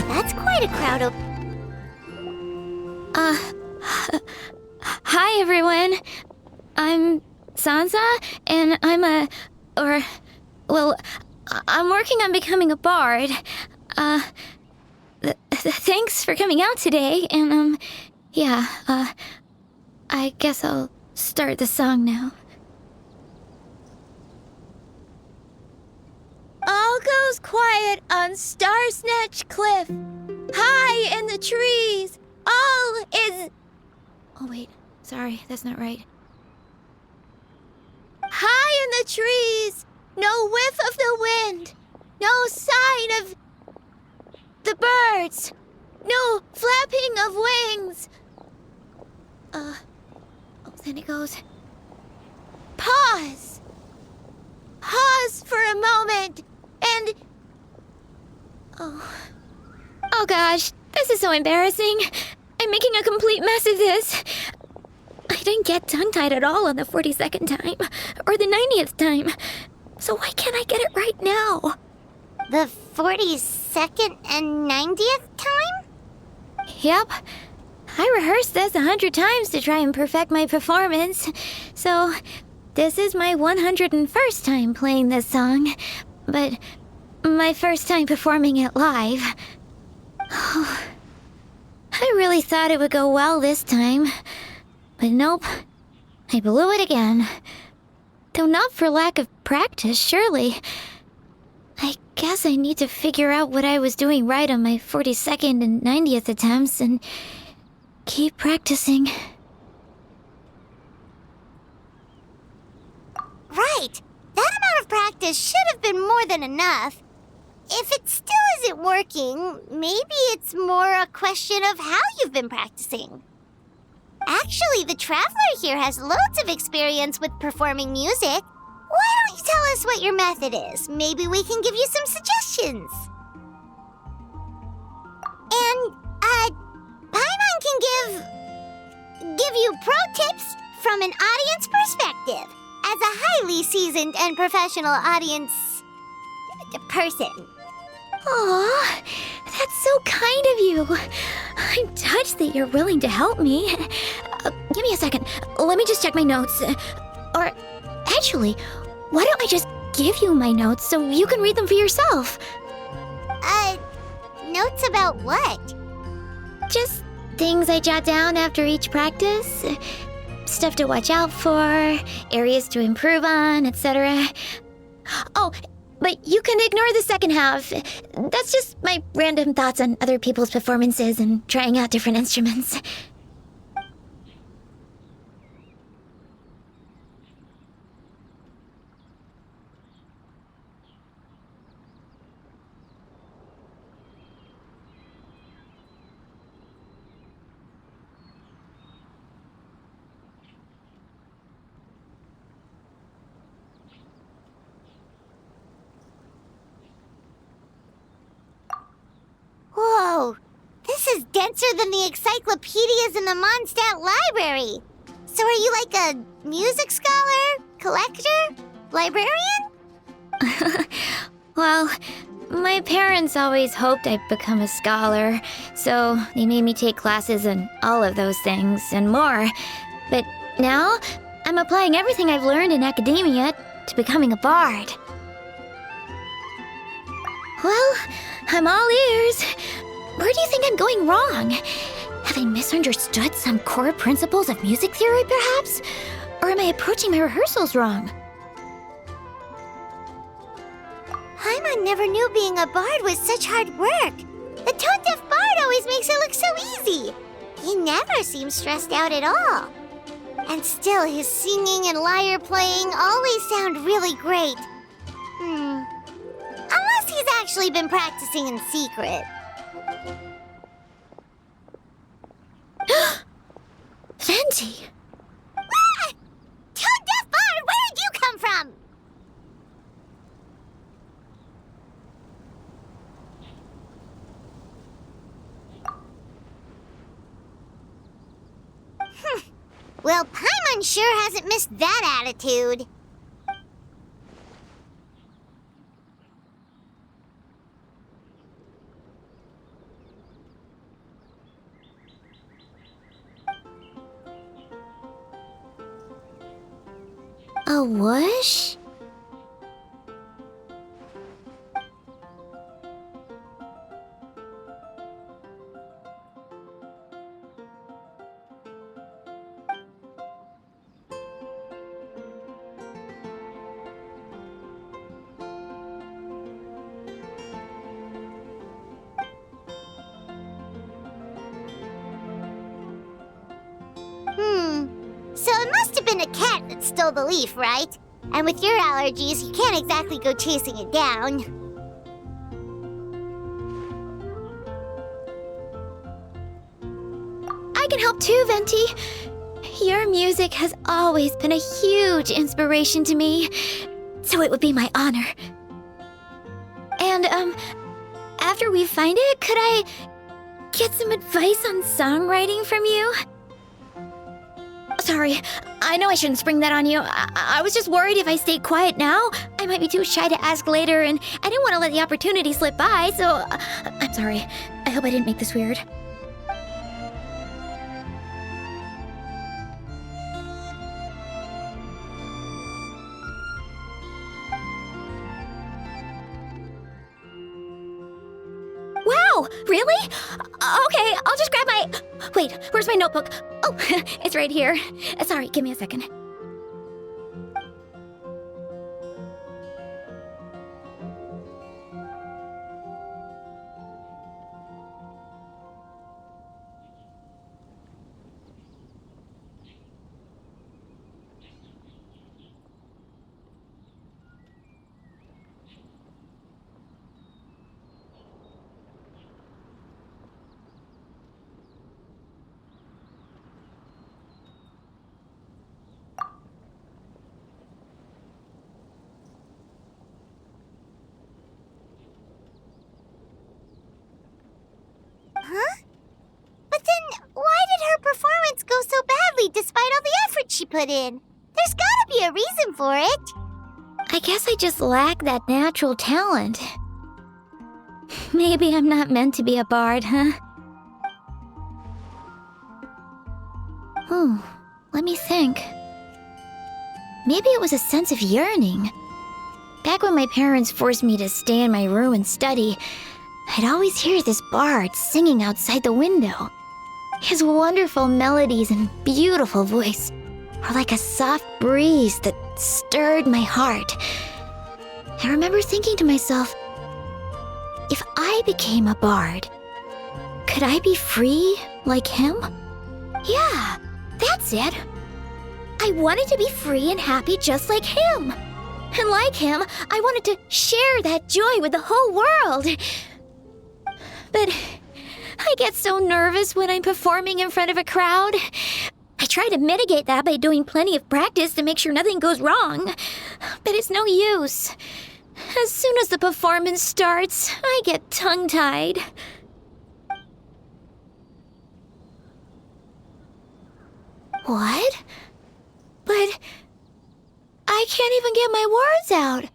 That's quite a crowd of... Hi everyone. I'm Sansa, and I'm working on becoming a bard. Thanks for coming out today, and I guess I'll start the song now. All goes quiet on Star-Snatch Cliff. High in the trees, all is... Oh wait, sorry, that's not right. High in the trees, no whiff of the wind, no sign of the birds, no flapping of wings. Then it goes. Pause. Pause for a moment, and... Oh gosh, this is so embarrassing. I'm making a complete mess of this. I didn't get tongue-tied at all on the 42nd time, or the 90th time. So why can't I get it right now? The 42nd and 90th time? Yep. I rehearsed this 100 times to try and perfect my performance. So, this is my 101st time playing this song, but my first time performing it live. I really thought it would go well this time, but nope, I blew it again. Though not for lack of practice, surely. I guess I need to figure out what I was doing right on my 42nd and 90th attempts and keep practicing. Right! That amount of practice should have been more than enough. If it still isn't working, maybe it's more a question of how you've been practicing. Actually, the Traveler here has loads of experience with performing music. Why don't you tell us what your method is? Maybe we can give you some suggestions. And, Paimon can give you pro tips from an audience perspective, as a highly seasoned and professional audience person. Aw, that's so kind of you. I'm touched that you're willing to help me. Give me a second. Let me just check my notes. Or, actually, why don't I just give you my notes so you can read them for yourself? Notes about what? Just things I jot down after each practice. Stuff to watch out for, areas to improve on, etc. Oh, but you can ignore the second half. That's just my random thoughts on other people's performances and trying out different instruments. Whoa, this is denser than the encyclopedias in the Mondstadt library. So are you like a music scholar, collector, librarian? Well, my parents always hoped I'd become a scholar, so they made me take classes in all of those things and more. But now, I'm applying everything I've learned in academia to becoming a bard. Well, I'm all ears. Where do you think I'm going wrong? Have I misunderstood some core principles of music theory, perhaps? Or am I approaching my rehearsals wrong? Paimon never knew being a bard was such hard work. The tone-deaf bard always makes it look so easy. He never seems stressed out at all. And still, his singing and lyre playing always sound really great. Unless he's actually been practicing in secret. Venti! Ah! Tone-deaf bard, where did you come from? Well, Paimon sure hasn't missed that attitude. A whoosh? So it must have been a cat that stole the leaf, right? And with your allergies, you can't exactly go chasing it down. I can help too, Venti. Your music has always been a huge inspiration to me, so it would be my honor. And, after we find it, could I get some advice on songwriting from you? Sorry, I know I shouldn't spring that on you. I was just worried if I stayed quiet now, I might be too shy to ask later, and I didn't want to let the opportunity slip by, so I'm sorry. I hope I didn't make this weird. Wow, really? Okay, I'll just grab my... Wait, where's my notebook? Oh, it's right here. Sorry, give me a second. Huh? But then, why did her performance go so badly despite all the effort she put in? There's gotta be a reason for it. I guess I just lack that natural talent. Maybe I'm not meant to be a bard, huh? Let me think. Maybe it was a sense of yearning. Back when my parents forced me to stay in my room and study, I'd always hear this bard singing outside the window. His wonderful melodies and beautiful voice were like a soft breeze that stirred my heart. I remember thinking to myself, if I became a bard, could I be free like him? Yeah, that's it. I wanted to be free and happy just like him. And like him, I wanted to share that joy with the whole world. But I get so nervous when I'm performing in front of a crowd. I try to mitigate that by doing plenty of practice to make sure nothing goes wrong. But it's no use. As soon as the performance starts, I get tongue-tied. What? But I can't even get my words out.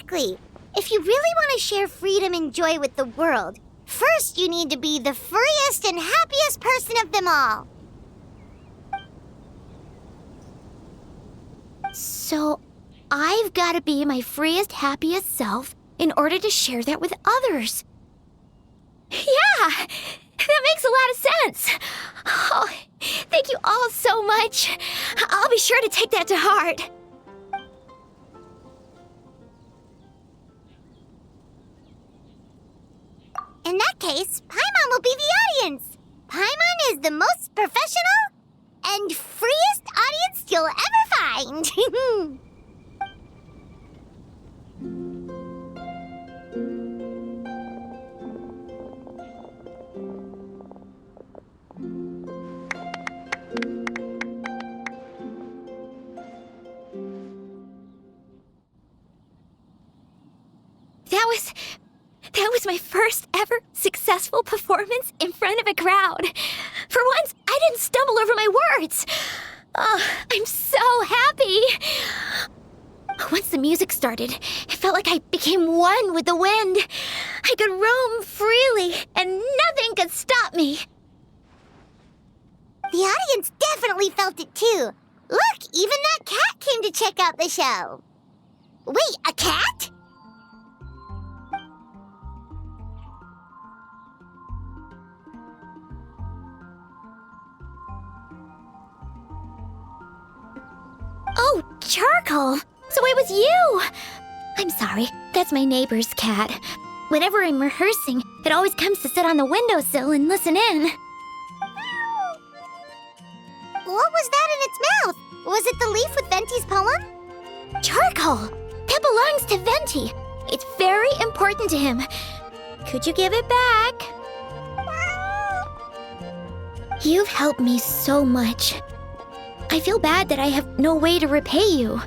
Exactly! If you really want to share freedom and joy with the world, first you need to be the freest and happiest person of them all. So, I've got to be my freest, happiest self in order to share that with others. Yeah, that makes a lot of sense. Oh, thank you all so much. I'll be sure to take that to heart. In that case, Paimon will be the audience. Paimon is the most professional and freest audience you'll ever find. That was my first ever successful performance in front of a crowd. For once, I didn't stumble over my words. Oh, I'm so happy. Once the music started, it felt like I became one with the wind. I could roam freely, and nothing could stop me. The audience definitely felt it too. Look, even that cat came to check out the show. Wait, a cat? Oh, Charcoal! So it was you! I'm sorry, that's my neighbor's cat. Whenever I'm rehearsing, it always comes to sit on the windowsill and listen in. What was that in its mouth? Was it the leaf with Venti's poem? Charcoal! That belongs to Venti. It's very important to him. Could you give it back? You've helped me so much. I feel bad that I have no way to repay you.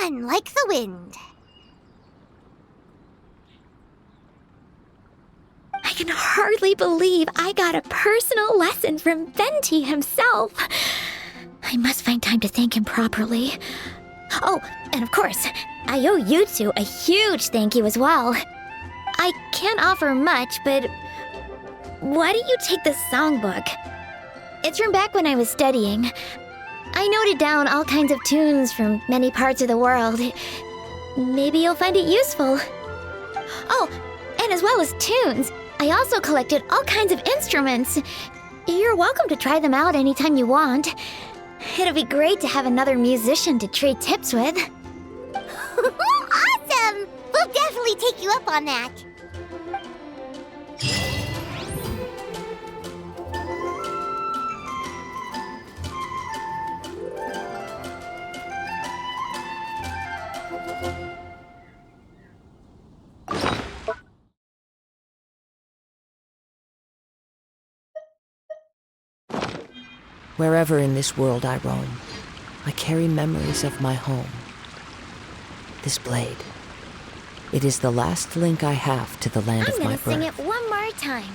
Gone like the wind. I can hardly believe I got a personal lesson from Venti himself. I must find time to thank him properly. Oh, and of course, I owe you two a huge thank you as well. I can't offer much, but why don't you take this songbook? It's from back when I was studying. I noted down all kinds of tunes from many parts of the world. Maybe you'll find it useful. Oh, and as well as tunes, I also collected all kinds of instruments. You're welcome to try them out anytime you want. It'll be great to have another musician to trade tips with. Awesome! We'll definitely take you up on that. Wherever in this world I roam, I carry memories of my home. This blade, it is the last link I have to the land of my birth. I'm gonna sing it one more time.